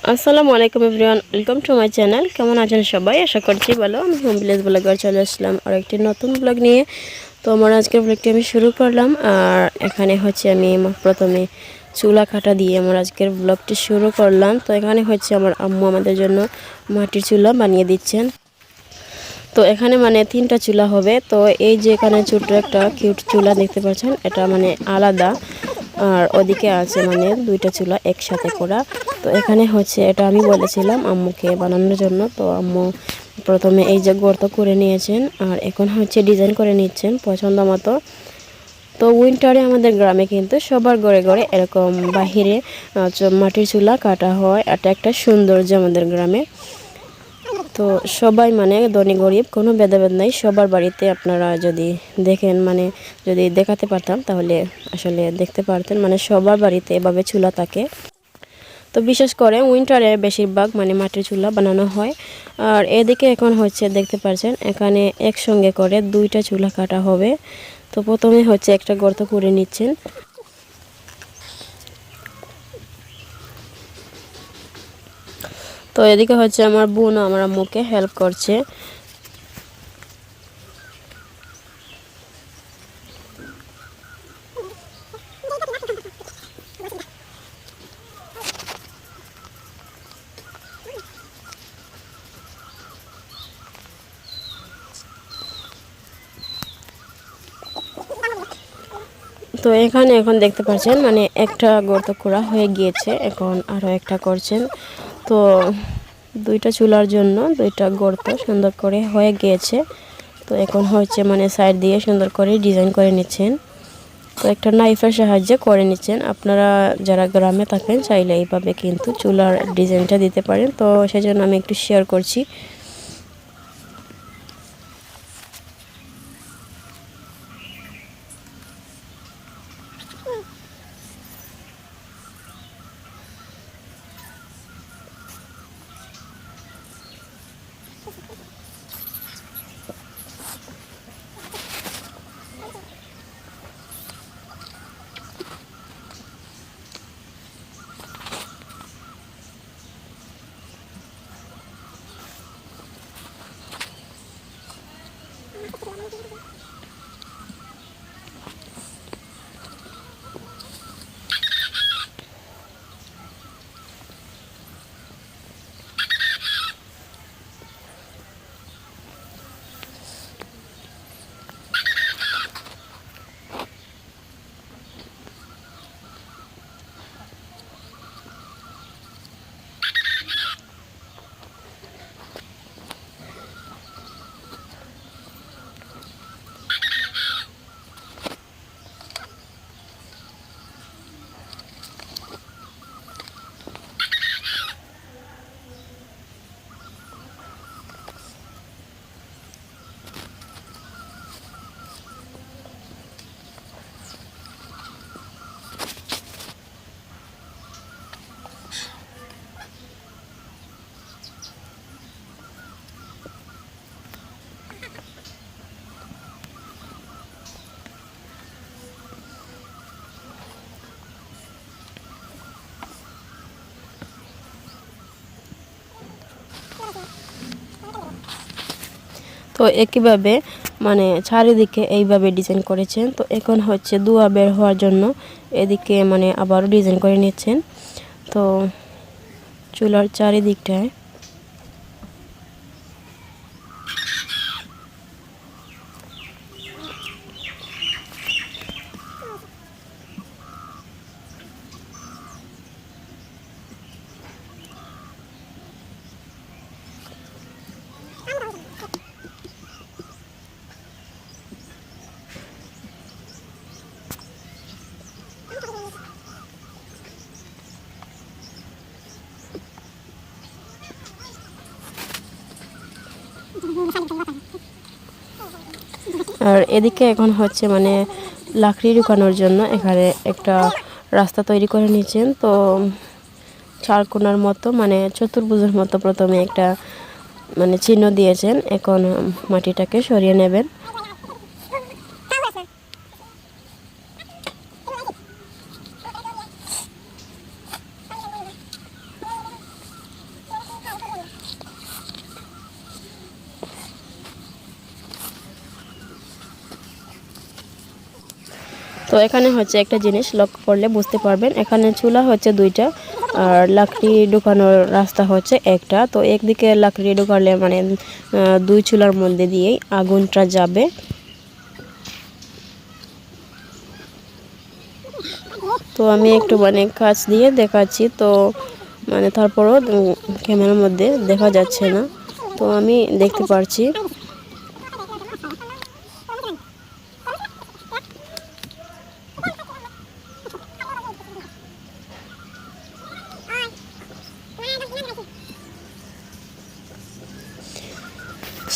আসসালামু আলাইকুম everyone, welcome to my channel. কেমন আছেন সবাই? আশা করছি ভালো। আমি হোম ভিলেজ ব্লগার চলে আসলাম আর একটি নতুন ব্লগ নিয়ে। তো আমার আজকের ব্লগটি আমি শুরু করলাম। আর এখানে হচ্ছে আমি প্রথমে চুলা কাটা দিয়ে আমার আজকের ব্লগটি শুরু করলাম। তো এখানে হচ্ছে আমার আম্মু আমাদের জন্য মাটির চুলা বানিয়ে দিচ্ছেন। তো এখানে মানে 3টা চুলা হবে। তো এই যে এখানে ছোট্ট একটা কিউট চুলা দেখতে পাচ্ছেন, এটা মানে আলাদা। আর ওদিকে আছে মানে 2টা চুলা একসাথে করা। তো এখানে হচ্ছে এটা আমি বলেছিলাম আম্মুকে বানানোর জন্য। তো আম্মু প্রথমে এই যে গর্ত করে নিয়েছেন আর এখন হচ্ছে ডিজাইন করে নিচ্ছেন পছন্দ মতো। তো উইন্টারে আমাদের গ্রামে কিন্তু সবার ঘরে ঘরে এরকম বাহিরে মাটির চুলা কাটা হয়। এটা একটা সৌন্দর্য আমাদের গ্রামে। তো সবাই মানে ধনী গরিব কোনো ভেদাভেদ নাই, সবার বাড়িতে আপনারা যদি দেখেন মানে যদি দেখাতে পারতাম তাহলে আসলে দেখতে পারতেন মানে সবার বাড়িতে এভাবে চুলা থাকে। তো বিশেষ করে উইন্টারে বেশিরভাগ মানে মাটির চুলা বানানো হয়। আর এদিকে এখন হচ্ছে দেখতে পাচ্ছেন এখানে একসঙ্গে করে 2টা চুলা কাটা হবে। তো প্রথমে হচ্ছে একটা গর্ত করে নিচ্ছেন। তো এদিকে হচ্ছে আমার বোন আমার আম্মুকে হেল্প করছে। তো এখানে এখন দেখতে পাচ্ছেন মানে একটা গর্ত করা হয়ে গিয়েছে, এখন আরও একটা করছেন। তো 2টা চুলার জন্য 2টা গর্ত সুন্দর করে হয়ে গিয়েছে। তো এখন হচ্ছে মানে সাইড দিয়ে সুন্দর করে ডিজাইন করে নিচ্ছেন। তো একটা নাইফের সাহায্যে করে নিচ্ছেন। আপনারা যারা গ্রামে থাকেন চাইলে এইভাবে কিন্তু চুলার ডিজাইনটা দিতে পারেন। তো সেজন্য আমি একটু শেয়ার করছি। তো একইভাবে মানে চারিদিকে এইভাবে ডিজাইন করেছেন। তো এখন হচ্ছে ধোঁয়া বের হওয়ার জন্য এদিকে মানে আবারও ডিজাইন করে নিচ্ছেন। তো চুলার চারিদিকটায় আর এদিকে এখন হচ্ছে মানে লাকড়ি ঢুকানোর জন্য এখানে একটা রাস্তা তৈরি করে নিয়েছেন। তো চারকোনার মতো মানে চতুর্ভুজের মতো প্রথমে একটা মানে চিহ্ন দিয়েছেন। এখন মাটিটাকে সরিয়ে নেবেন। তো এখানে হচ্ছে একটা জিনিস লক্ষ্য করলে বুঝতে পারবেন, এখানে চুলা হচ্ছে দুইটা আর লাকড়ি ঢুকানোর রাস্তা হচ্ছে একটা। তো একদিকে লাকড়ি ঢুকালে মানে দুই চুলার মধ্যে দিয়েই আগুনটা যাবে। তো আমি একটু মানে কাছ দিয়ে দেখাচ্ছি, তো মানে তারপরও ক্যামেরার মধ্যে দেখা যাচ্ছে না, তো আমি দেখতে পারছি।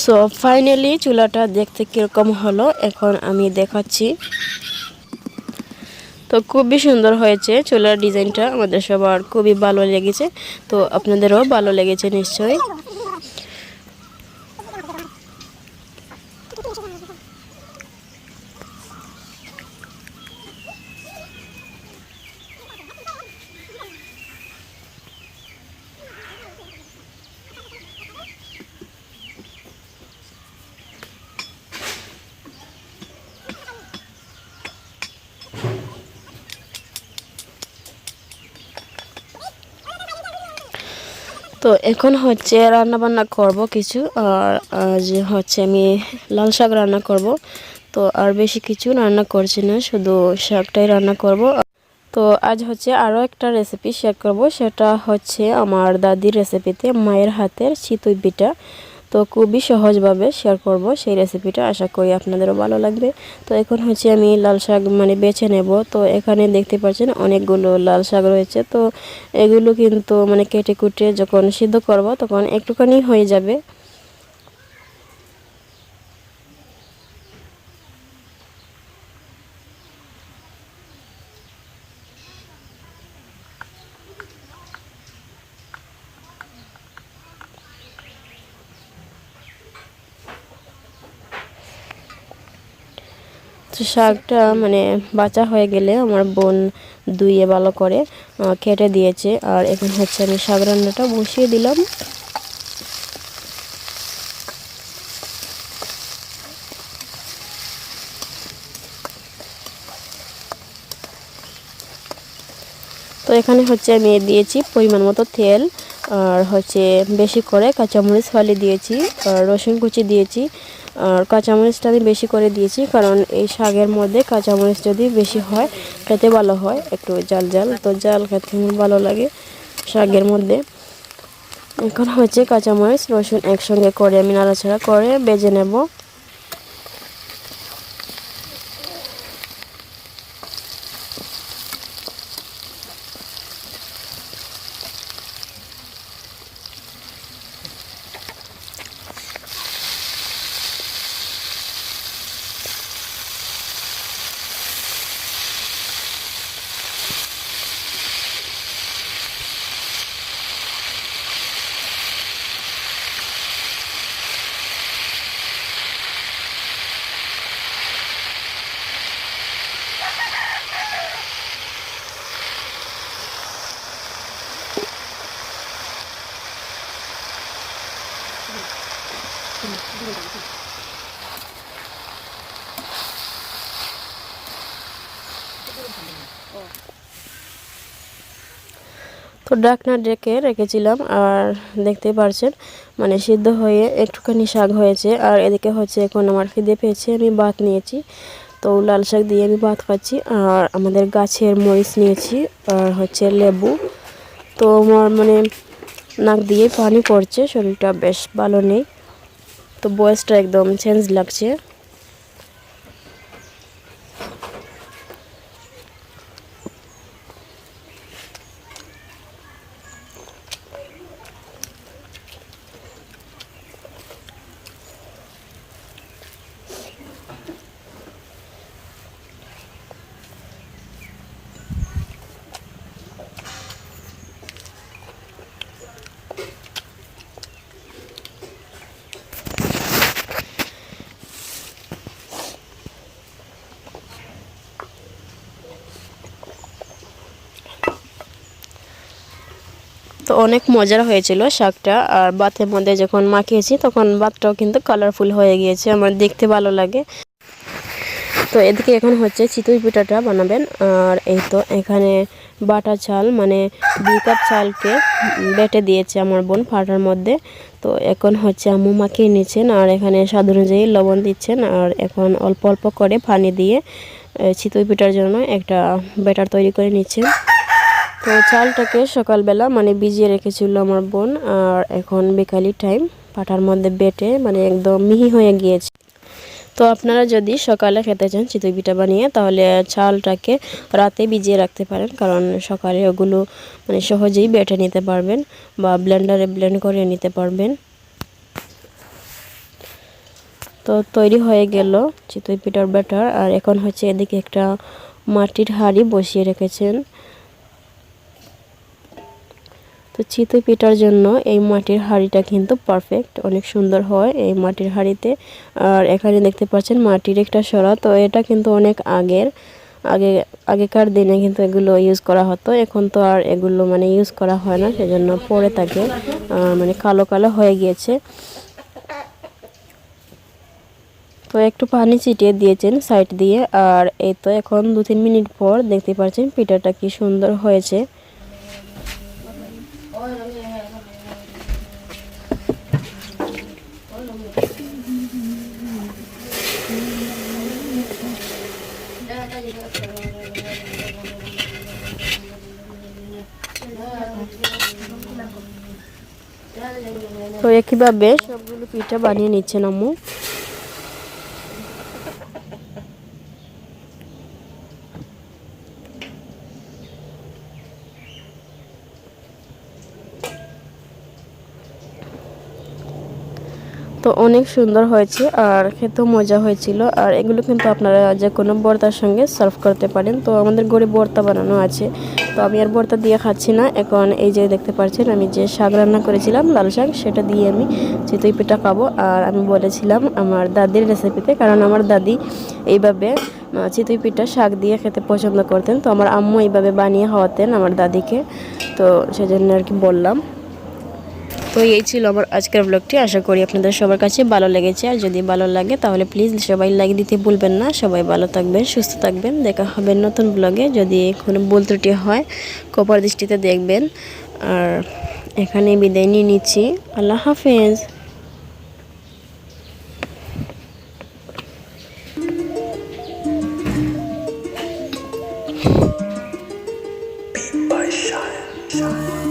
সো ফাইনালি চুলাটা দেখতে কীরকম হলো এখন আমি দেখাচ্ছি। তো খুবই সুন্দর হয়েছে চুলার ডিজাইনটা, আমাদের সবার খুবই ভালো লেগেছে। তো আপনাদেরও ভালো লেগেছে নিশ্চয়ই। তো এখন হচ্ছে রান্না বান্না করব কিছু, আর যে হচ্ছে আমি লাল শাক রান্না করব। তো আর বেশি কিছু রান্না করছি না, শুধু শাকটাই রান্না করব। তো আজ হচ্ছে আরও একটা রেসিপি শেয়ার করব, সেটা হচ্ছে আমার দাদির রেসিপিতে মায়ের হাতের চিতই পিঠা। তো খুবই সহজভাবে শেয়ার করব সেই রেসিপিটা, আশা করি আপনাদেরও ভালো লাগবে। তো এখন হচ্ছে আমি লাল শাক মানে বেছে নেব। তো এখানে দেখতে পাচ্ছেন অনেকগুলো লাল শাক রয়েছে। তো এগুলো কিন্তু মানে কেটে কুটে যখন সিদ্ধ করব তখন একটুখানি হয়ে যাবে। তো শাকটা মানে বাঁচা হয়ে গেলে আমার বোন ধুয়ে ভালো করে কেটে দিয়েছে, আর এখন হচ্ছে আমি শাক রান্নাটা বসিয়ে দিলাম। তো এখানে হচ্ছে আমি দিয়েছি পরিমাণ মতো তেল, আর হচ্ছে বেশি করে কাঁচামরিচ ফালি দিয়েছি, আর রসুন কুচি দিয়েছি। আর কাঁচামরিচটা আমি বেশি করে দিয়েছি কারণ এই শাকের মধ্যে কাঁচামরিচ যদি বেশি হয় খেতে ভালো হয়, একটু জাল জাল, তো জাল খেতে আমার ভালো লাগে শাকের মধ্যে। এখন হচ্ছে কাঁচামরিচ রসুন একসঙ্গে করে আমি নাড়াচাড়া করে ভেজে নেব। তো ঢাকনা ঢেকে রেখেছিলাম, আর দেখতে পারছেন মানে সিদ্ধ হয়ে একটুখানি শাক হয়েছে। আর এদিকে হচ্ছে এখন আমার খিদে পেয়েছে, আমি ভাত নিয়েছি। তো লাল শাক দিয়ে আমি ভাত খাচ্ছি, আর আমাদের গাছের মরিচ নিয়েছি, আর হচ্ছে লেবু। তো আমার মানে নাক দিয়ে পানি পড়ছে, শরীরটা বেশ ভালো নেই, তো বয়সটা একদম চেঞ্জ লাগছে। তো অনেক মজার হয়েছিল শাকটা, আর ভাতের মধ্যে যখন মাখিয়েছি তখন ভাতটাও কিন্তু কালারফুল হয়ে গিয়েছে, আমার দেখতে ভালো লাগে। তো এদিকে এখন হচ্ছে চিতই পিঠাটা বানাবেন। আর এই তো এখানে বাটা চাল মানে 2 কাপ চালকে বেটে দিয়েছে আমার বোন পাটার মধ্যে। তো এখন হচ্ছে আম্মু মাখিয়ে নিচ্ছেন আর এখানে স্বাদ অনুযায়ী লবণ দিচ্ছেন। আর এখন অল্প অল্প করে পানি দিয়ে চিতই পিঠার জন্য একটা ব্যাটার তৈরি করে নিচ্ছেন। তো চালটাকে সকালবেলা মানে ভিজিয়ে রেখেছিল আমার বোন, আর এখন বিকালি টাইম পাটার মধ্যে বেটে মানে একদম মিহি হয়ে গিয়েছে। তো আপনারা যদি সকালে খেতে চান চিতই পিঠা বানিয়ে, তাহলে চালটাকে রাতে ভিজিয়ে রাখতে পারেন, কারণ সকালে ওগুলো মানে সহজেই বেটে নিতে পারবেন বা ব্লেন্ডারে ব্লেন্ড করে নিতে পারবেন। তো তৈরি হয়ে গেল চিতই পিঠার ব্যাটার। আর এখন হচ্ছে এদিকে একটা মাটির হাঁড়ি বসিয়ে রেখেছেন। তো চিতই পিঠার জন্য এই মাটির হাঁড়িটা কিন্তু পারফেক্ট, অনেক সুন্দর হয় এই মাটির হাঁড়িতে। আর এখানে দেখতে পাচ্ছেন মাটির একটা সরা। তো এটা কিন্তু অনেক আগেকার দিনে কিন্তু এগুলো ইউজ করা হতো। এখন তো আর এগুলো মানে ইউজ করা হয় না, সেজন্য পরে থাকে মানে কালো কালো হয়ে গিয়েছে। তো একটু পানি ছিটিয়ে দিয়েছেন সাইড দিয়ে। আর এই তো এখন 2-3 মিনিট পর দেখতে পাচ্ছেন পিঠাটা কি সুন্দর হয়েছে। তো একইভাবে সবগুলো পিঠা বানিয়ে নিচ্ছেন আম্মু। তো অনেক সুন্দর হয়েছে আর খেতেও মজা হয়েছিল। আর এগুলো কিন্তু আপনারা যে কোনো ভর্তার সঙ্গে সার্ভ করতে পারেন। তো আমাদের ঘরে ভর্তা বানানো আছে, তো আমি আর ভর্তা দিয়ে খাচ্ছি না। এখন এই যে দেখতে পাচ্ছেন আমি যে শাক রান্না করেছিলাম লাল শাক, সেটা দিয়ে আমি চিতই পিঠা খাবো। আর আমি বলেছিলাম আমার দাদির রেসিপিতে, কারণ আমার দাদি এইভাবে চিতই পিঠা শাক দিয়ে খেতে পছন্দ করতেন। তো আমার আম্মু এইভাবে বানিয়ে খাওয়াতেন আমার দাদিকে, তো সেজন্য আর কি বললাম। তো এই ছিল আমার আজকের ব্লগটি। আশা করি আপনাদের সবার কাছে ভালো লেগেছে। আর যদি ভালো লাগে তাহলে প্লিজ সবাই লাইক দিতে ভুলবেন না। সবাই ভালো থাকবেন, সুস্থ থাকবেন। দেখা হবে নতুন ব্লগে। যদি কোনো ভুল ত্রুটি হয় কপার দৃষ্টিতে দেখবেন। আর এখানে বিদায় নিয়ে নিচ্ছি। আল্লাহ হাফেজ। By Shine.